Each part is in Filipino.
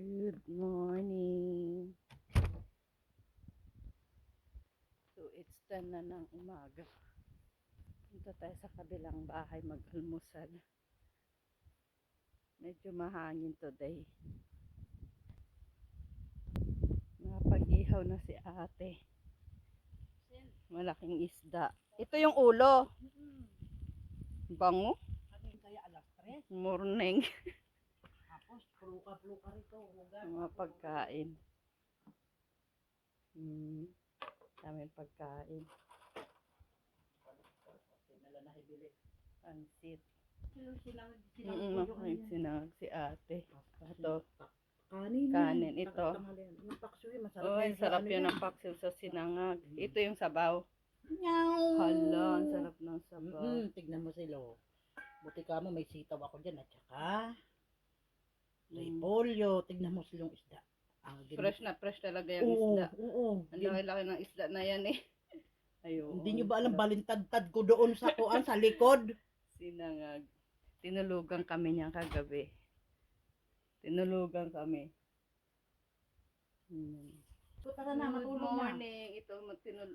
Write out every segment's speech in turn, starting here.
Good morning. So it's 10 na ng umaga. Punta tayo sa kabilang bahay mag-almusal. Medyo mahangin today. Napag-ihaw na si ate. Malaking isda. Ito yung ulo. Bango. Kaya alas 3. Morning. Tapos, pluka rito. Mga pagkain. Daming pagkain. Sinala na ibili. Pansit. Sinang Sinangag si ate. Ito. Kanin. Kanin. Ito. Yung paksyo masarap. Oh, sarap yun ang paksiw sa sinangag. Ito yung sabaw. Nyaw! Hala, ang sarap ng sabaw. Tignan mo sila. Buti ka mo, may sitaw ako dyan. At saka, repolyo. Tignan mo silang isda. Fresh talaga yung isda. Oo. Ang laki-laki ng isda na yan eh. Ayun. Hindi nyo ba alam, balintad-tad ko doon sa kuan, sa likod? Sinangag. Tinulugan kami niyan kagabi. Tinulugan kami. Tara na, Good matulog na. morning. Ito,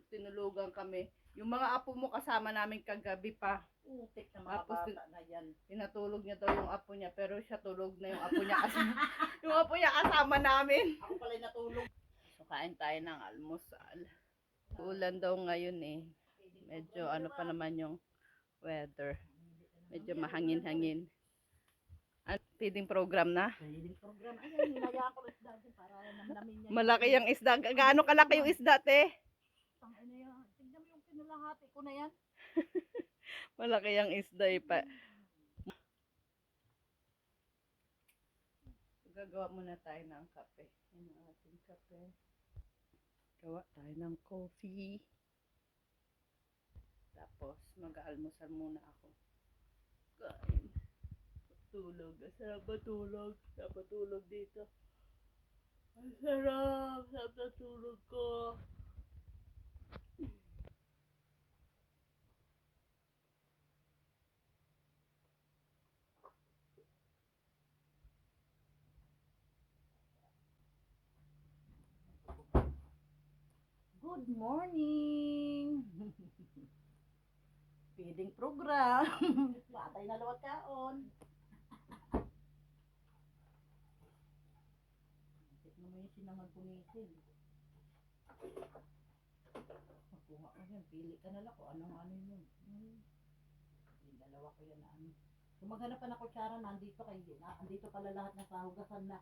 tinulugan kami. Yung mga apo mo kasama namin kagabi pa. Utik na mga Tapos, bata na yan. Tinatulog niya daw yung apo niya, pero siya tulog na yung apo niya kasama. Yung apo niya kasama namin. Ako pala natulog. So, kain tayo ng almusal. Ulan daw ngayon eh. Medyo ano pa naman yung weather. Medyo mahangin-hangin. At feeding program na. Feeding program. Ayan, nilagyan ko isda dyan para namnamin niya. Malaki yung isda. Gaano kalaki yung isda, te? Tangina yan. Tignan mo yung pinalahati ko na yan. Malaki yung isda eh. Gagawa muna tayo ng kape. Yan ang ating kape. Gawa tayo ng coffee. Tapos mag-aalmusal muna ako. Kain. Tulog. Sarap matulog. Sarap matulog dito. Ang sarap. Sarap na tulog ko. Good morning. Feeding program. Batay na lawat kaon. Tignan mo yung sinangan punitin. Magkuha ko yan. Pili ka na lang kung anong yun. Yung dalawa ko yan na ano. Kung maghanap ka na kutsara, nandito kayo. Andito pala lahat ng sahugasan na.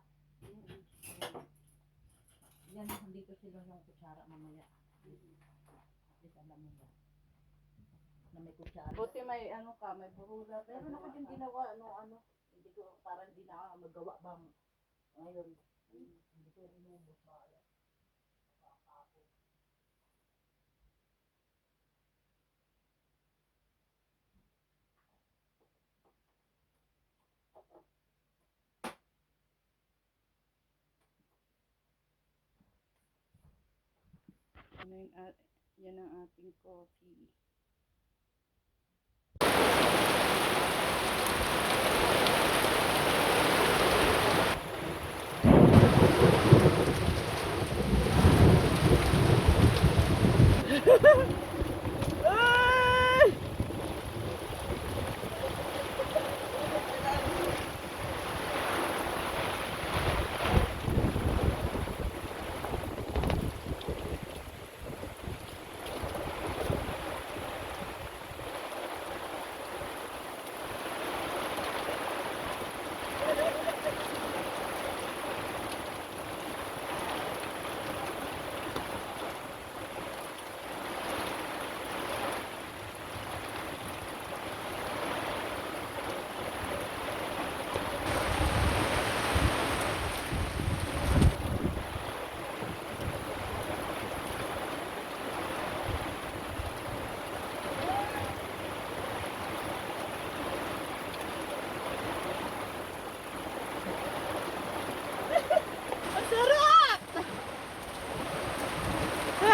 Yan, nandito sila yung kutsara mamaya. At least alam mo ba? Na may kutsara. Buti may ano ka, may burula. Pero ako din ginawa, ano. Hindi ko, parang hindi na ako magawa bang ngayon. Hindi ko inubos ba. Yan ang ating coffee.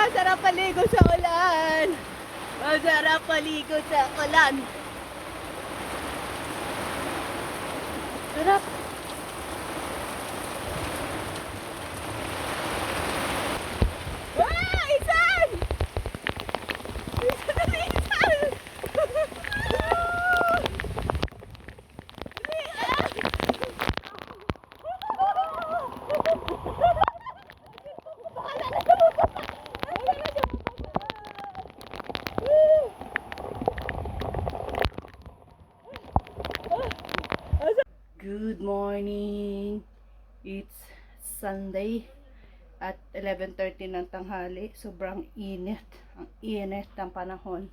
Masarap paligo sa ulan. Masarap paligo sa ulan. Sarap. Good morning. It's Sunday at 11:30 ng tanghali. Sobrang init. Ang init ng panahon.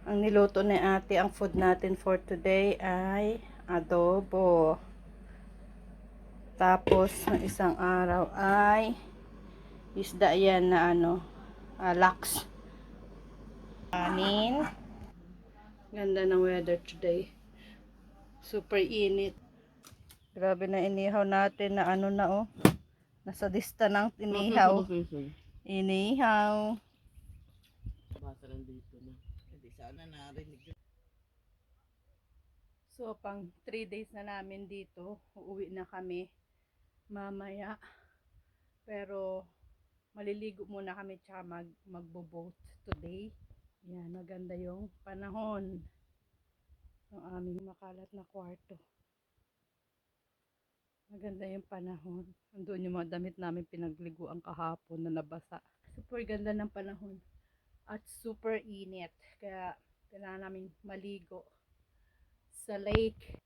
Ang niluto ni ate, ang food natin for today ay adobo. Tapos, ng isang araw ay isda yan na laks. Kanin. Ganda ng weather today. Super init. Grabe na inihaw natin na nasa lista ng inihaw. Inihaw. Basa lang dito na. Hindi sana narinig yun. So, pang 3 days na namin dito. Uuwi na kami mamaya. Pero, maliligo muna kami tsaka magbo-boat today. Yan, maganda yung panahon. Ang aming makalat na kwarto. Maganda yung panahon. Andun yung mga damit namin pinagliguan kahapon na nabasa. Super ganda ng panahon. At super init. Kaya kailangan namin maligo sa lake.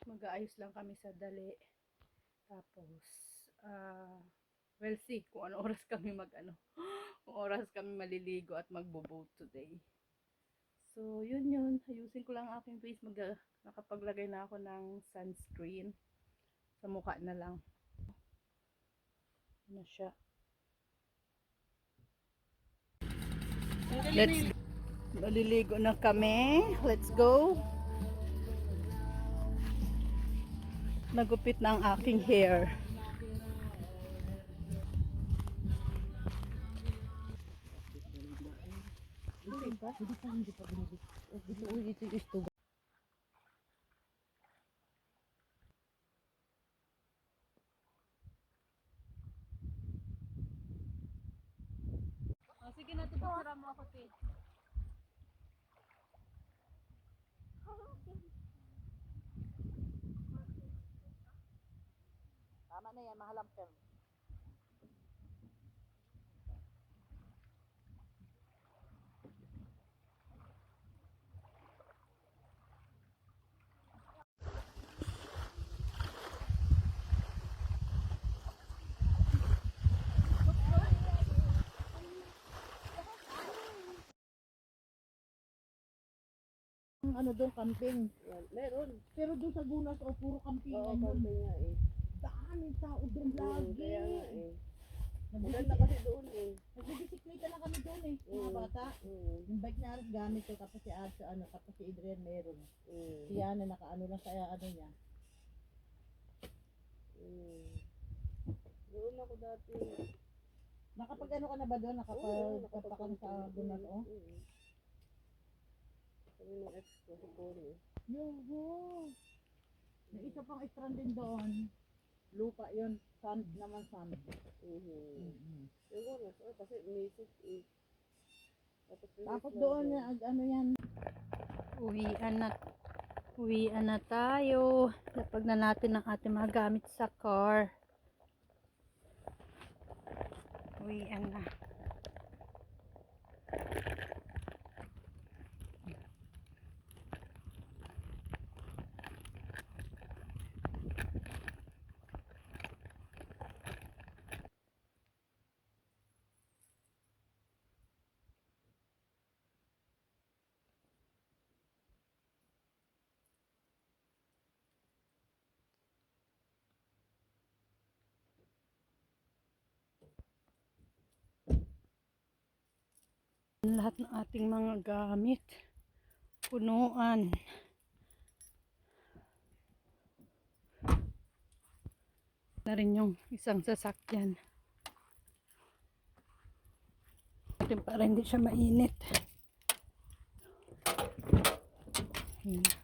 Mag-aayos lang kami sa dali. Tapos, we'll see kung ano oras kami kung oras kami maliligo at magbo-boat today. So, yun. Ayusin ko lang aking face. Nakapaglagay na ako ng sunscreen. Sa mukha na lang. Ano siya? Maliligo na kami. Let's go. Nagupit na ang aking hair. Sige na, tubasara mo ako, te. Tama na yan, mahalang term. Ano doon, camping. Meron. Pero doon sa Gunas, puro camping. Oo, konti nga eh. Daan yung tao doon lagi. Kaya nga eh. Maganda kasi doon eh. Nagbibisikleta lang kami doon eh, mga bata. Yung bike na aras gamit ko, tapos si Arso, tapos si Adrian meron. Si Yana, nakaano lang sa niya. Doon ako dati. Nakapag ka na ba doon? Nakapag ka na sa Gunas, Kami nung ex ko sa Puri. Yoho! May isa pang stranded doon. Lupa yun. Sand naman sand. Yung oras, kasi music eh. Tapos doon, yan. Uwian na tayo. Lapag na natin ang ating mga gamit sa car. Uwian na. Lahat ng ating mga gamit. Punuan. Na rin yung isang sasakyan. Para hindi siya mainit. Ayan.